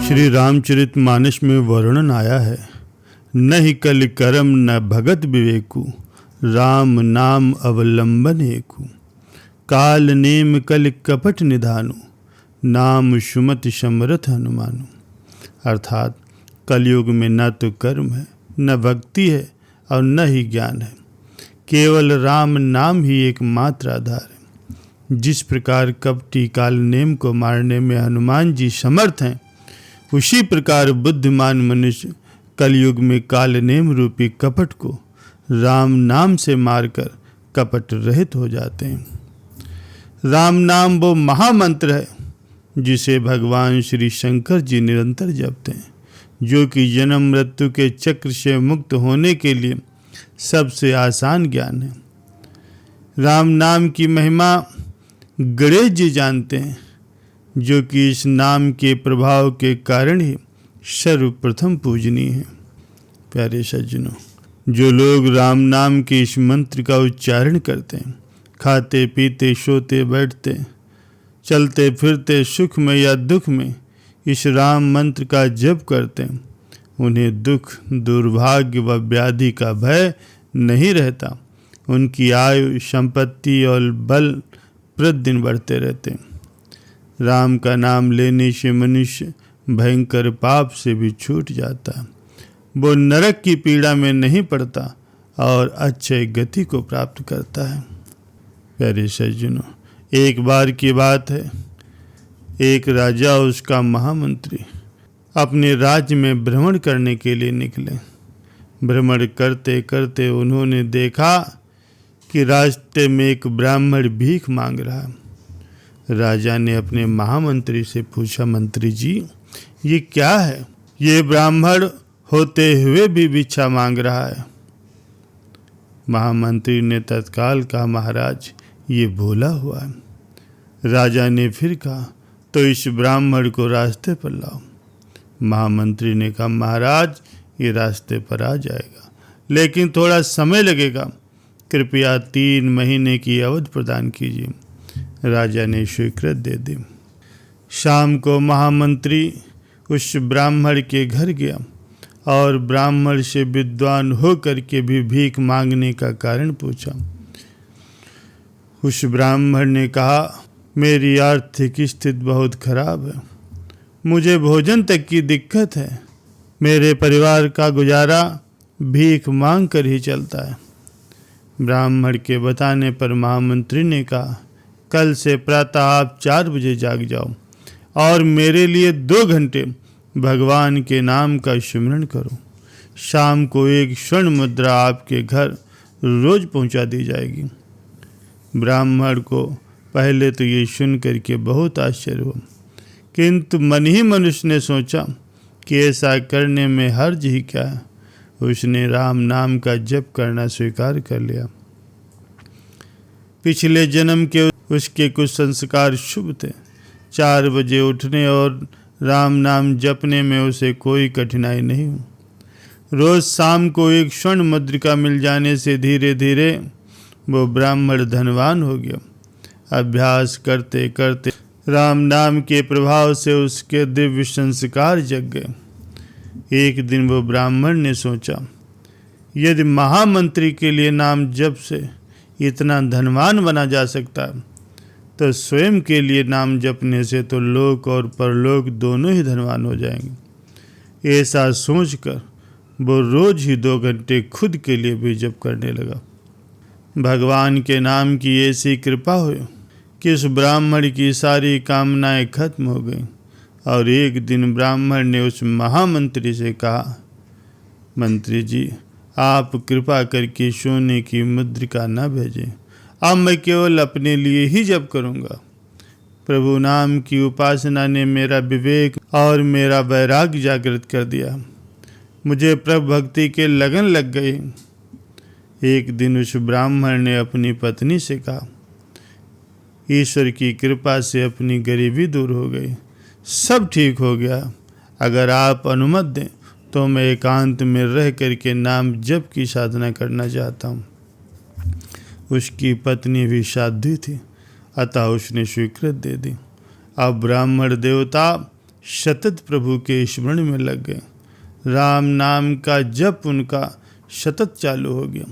श्री रामचरितमानस में वर्णन आया है, न ही कल करम न भगत विवेकु, राम नाम अवलंबन एकु। काल नेम कल कपट निधानु, नाम सुमति समरथ हनुमानु। अर्थात कलयुग में न तो कर्म है, न भक्ति है और न ही ज्ञान है, केवल राम नाम ही एकमात्र आधार है। जिस प्रकार कपटी काल नेम को मारने में हनुमान जी समर्थ हैं, उसी प्रकार बुद्धिमान मनुष्य कलयुग में काल नेम रूपी कपट को राम नाम से मारकर कपट रहित हो जाते हैं। राम नाम वो महामंत्र है जिसे भगवान श्री शंकर जी निरंतर जपते हैं, जो कि जन्म मृत्यु के चक्र से मुक्त होने के लिए सबसे आसान ज्ञान है। राम नाम की महिमा गणेश जी जानते हैं, जो कि इस नाम के प्रभाव के कारण ही सर्वप्रथम पूजनीय है। प्यारे सज्जनों, जो लोग राम नाम के इस मंत्र का उच्चारण करते हैं, खाते पीते सोते बैठते चलते फिरते सुख में या दुख में इस राम मंत्र का जप करते हैं, उन्हें दुख दुर्भाग्य व व्याधि का भय नहीं रहता। उनकी आयु संपत्ति और बल प्रतिदिन बढ़ते रहते हैं। राम का नाम लेने से मनुष्य भयंकर पाप से भी छूट जाता है, वो नरक की पीड़ा में नहीं पड़ता और अच्छे गति को प्राप्त करता है। प्यारे सज्जनों, एक बार की बात है, एक राजा और उसका महामंत्री अपने राज्य में भ्रमण करने के लिए निकले। भ्रमण करते करते उन्होंने देखा कि रास्ते में एक ब्राह्मण भीख मांग रहा है। राजा ने अपने महामंत्री से पूछा, मंत्री जी, ये क्या है? ये ब्राह्मण होते हुए भी भिक्षा मांग रहा है। महामंत्री ने तत्काल कहा, महाराज, ये भूला हुआ है। राजा ने फिर कहा, तो इस ब्राह्मण को रास्ते पर लाओ। महामंत्री ने कहा, महाराज, ये रास्ते पर आ जाएगा, लेकिन थोड़ा समय लगेगा, कृपया 3 महीने की अवधि प्रदान कीजिए। राजा ने स्वीकृति दे दी। शाम को महामंत्री उस ब्राह्मण के घर गया और ब्राह्मण से विद्वान होकर के भी भीख मांगने का कारण पूछा। उस ब्राह्मण ने कहा, मेरी आर्थिक स्थिति बहुत खराब है, मुझे भोजन तक की दिक्कत है, मेरे परिवार का गुजारा भीख मांग कर ही चलता है। ब्राह्मण के बताने पर महामंत्री ने कहा, कल से प्रातः आप 4 बजे जाग जाओ और मेरे लिए 2 घंटे भगवान के नाम का स्मरण करो। शाम को 1 स्वर्ण मुद्रा आपके घर रोज पहुंचा दी जाएगी। ब्राह्मण को पहले तो ये सुन करके बहुत आश्चर्य हुआ, किंतु मन ही मनुष्य ने सोचा कि ऐसा करने में हर्ज ही क्या है। उसने राम नाम का जप करना स्वीकार कर लिया। पिछले जन्म के उसके कुछ संस्कार शुभ थे। 4 बजे उठने और राम नाम जपने में उसे कोई कठिनाई नहीं हुई। रोज शाम को 1 स्वर्ण मुद्रिका मिल जाने से धीरे धीरे वो ब्राह्मण धनवान हो गया। अभ्यास करते करते राम नाम के प्रभाव से उसके दिव्य संस्कार जग गए। एक दिन वो ब्राह्मण ने सोचा, यदि महामंत्री के लिए नाम जप से इतना धनवान बना जा सकता है, तो स्वयं के लिए नाम जपने से तो लोक और परलोक दोनों ही धनवान हो जाएंगे। ऐसा सोचकर वो रोज ही 2 घंटे खुद के लिए भी जप करने लगा। भगवान के नाम की ऐसी कृपा हुई कि उस ब्राह्मण की सारी कामनाएं खत्म हो गईं और एक दिन ब्राह्मण ने उस महामंत्री से कहा, मंत्री जी, आप कृपा करके सोने की मुद्रिका न भेजें, अब मैं केवल अपने लिए ही जप करूंगा। प्रभु नाम की उपासना ने मेरा विवेक और मेरा वैराग्य जागृत कर दिया। मुझे प्रभु भक्ति के लगन लग गई। एक दिन उस ब्राह्मण ने अपनी पत्नी से कहा, ईश्वर की कृपा से अपनी गरीबी दूर हो गई, सब ठीक हो गया। अगर आप अनुमति दें तो मैं एकांत में रह करके नाम जप की साधना करना चाहता हूँ। उसकी पत्नी भी साध्वी थी, अतः उसने स्वीकृति दे दी। अब ब्राह्मण देवता सतत प्रभु के स्मरण में लग गए। राम नाम का जप उनका सतत चालू हो गया।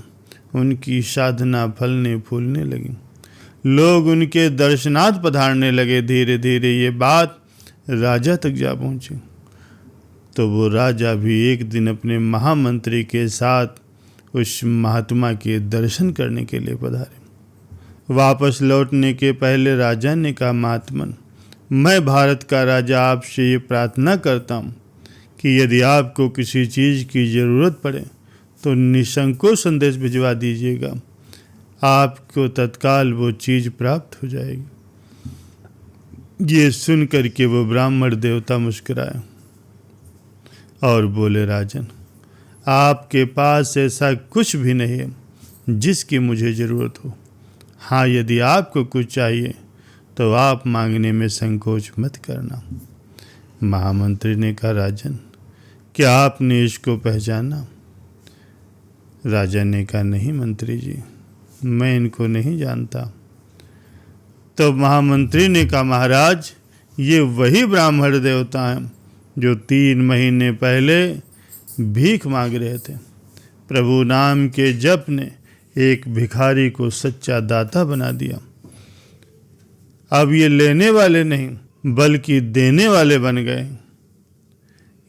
उनकी साधना फलने फूलने लगी। लोग उनके दर्शनार्थ पधारने लगे। धीरे धीरे ये बात राजा तक जा पहुंची। तो वो राजा भी एक दिन अपने महामंत्री के साथ उस महात्मा के दर्शन करने के लिए पधारे। वापस लौटने के पहले राजा ने कहा, महात्मन, मैं भारत का राजा आपसे ये प्रार्थना करता हूँ कि यदि आपको किसी चीज़ की ज़रूरत पड़े तो निसंकोच संदेश भिजवा दीजिएगा, आपको तत्काल वो चीज़ प्राप्त हो जाएगी। ये सुन करके वो ब्राह्मण देवता मुस्कुराए और बोले, राजन, आपके पास ऐसा कुछ भी नहीं है जिसकी मुझे ज़रूरत हो। हाँ, यदि आपको कुछ चाहिए तो आप मांगने में संकोच मत करना। महामंत्री ने कहा, राजन, क्या आपने इसको पहचाना? राजा ने कहा, नहीं मंत्री जी, मैं इनको नहीं जानता। तो महामंत्री ने कहा, महाराज, ये वही ब्राह्मण देवता हैं जो 3 महीने पहले भीख मांग रहे थे। प्रभु नाम के जप ने एक भिखारी को सच्चा दाता बना दिया। अब ये लेने वाले नहीं बल्कि देने वाले बन गए।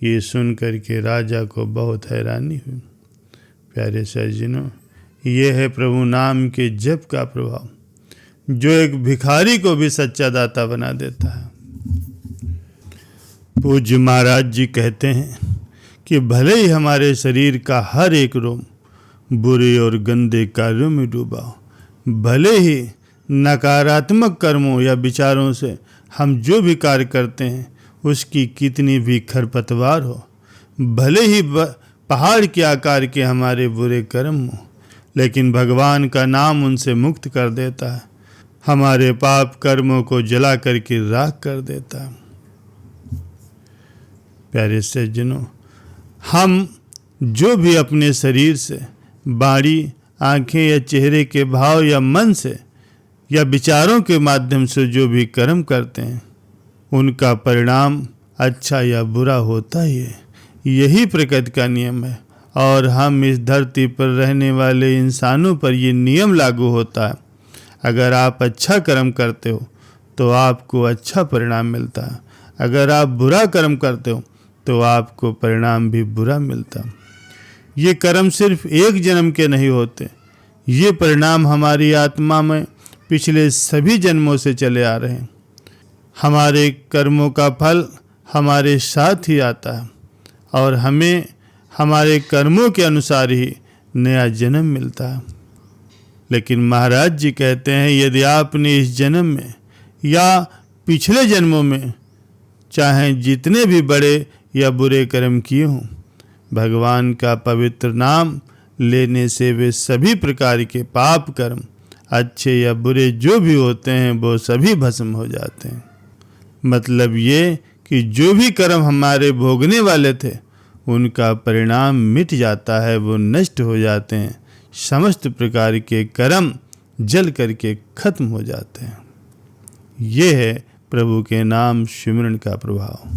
ये सुन करके राजा को बहुत हैरानी हुई। प्यारे सज्जनों, ये है प्रभु नाम के जप का प्रभाव, जो एक भिखारी को भी सच्चा दाता बना देता है। पूज्य महाराज जी कहते हैं कि भले ही हमारे शरीर का हर एक रोम बुरे और गंदे कार्यों में डूबा हो, भले ही नकारात्मक कर्मों या विचारों से हम जो भी कार्य करते हैं उसकी कितनी भी खरपतवार हो, भले ही पहाड़ के आकार के हमारे बुरे कर्म हो, लेकिन भगवान का नाम उनसे मुक्त कर देता है, हमारे पाप कर्मों को जला करके राख कर देता है। प्यारे सज्जनों, हम जो भी अपने शरीर से, बाड़ी, आंखें या चेहरे के भाव या मन से या विचारों के माध्यम से जो भी कर्म करते हैं, उनका परिणाम अच्छा या बुरा होता ही है। यही प्रकृति का नियम है और हम इस धरती पर रहने वाले इंसानों पर ये नियम लागू होता है। अगर आप अच्छा कर्म करते हो तो आपको अच्छा परिणाम मिलता है, अगर आप बुरा कर्म करते हो तो आपको परिणाम भी बुरा मिलता है। ये कर्म सिर्फ एक जन्म के नहीं होते, ये परिणाम हमारी आत्मा में पिछले सभी जन्मों से चले आ रहे हैं। हमारे कर्मों का फल हमारे साथ ही आता है और हमें हमारे कर्मों के अनुसार ही नया जन्म मिलता है। लेकिन महाराज जी कहते हैं, यदि आपने इस जन्म में या पिछले जन्मों में चाहे जितने भी बड़े या बुरे कर्म किए हों, भगवान का पवित्र नाम लेने से वे सभी प्रकार के पाप कर्म, अच्छे या बुरे जो भी होते हैं, वो सभी भस्म हो जाते हैं। मतलब ये कि जो भी कर्म हमारे भोगने वाले थे उनका परिणाम मिट जाता है, वो नष्ट हो जाते हैं। समस्त प्रकार के कर्म जल करके खत्म हो जाते हैं। ये है प्रभु के नाम सिमरन का प्रभाव।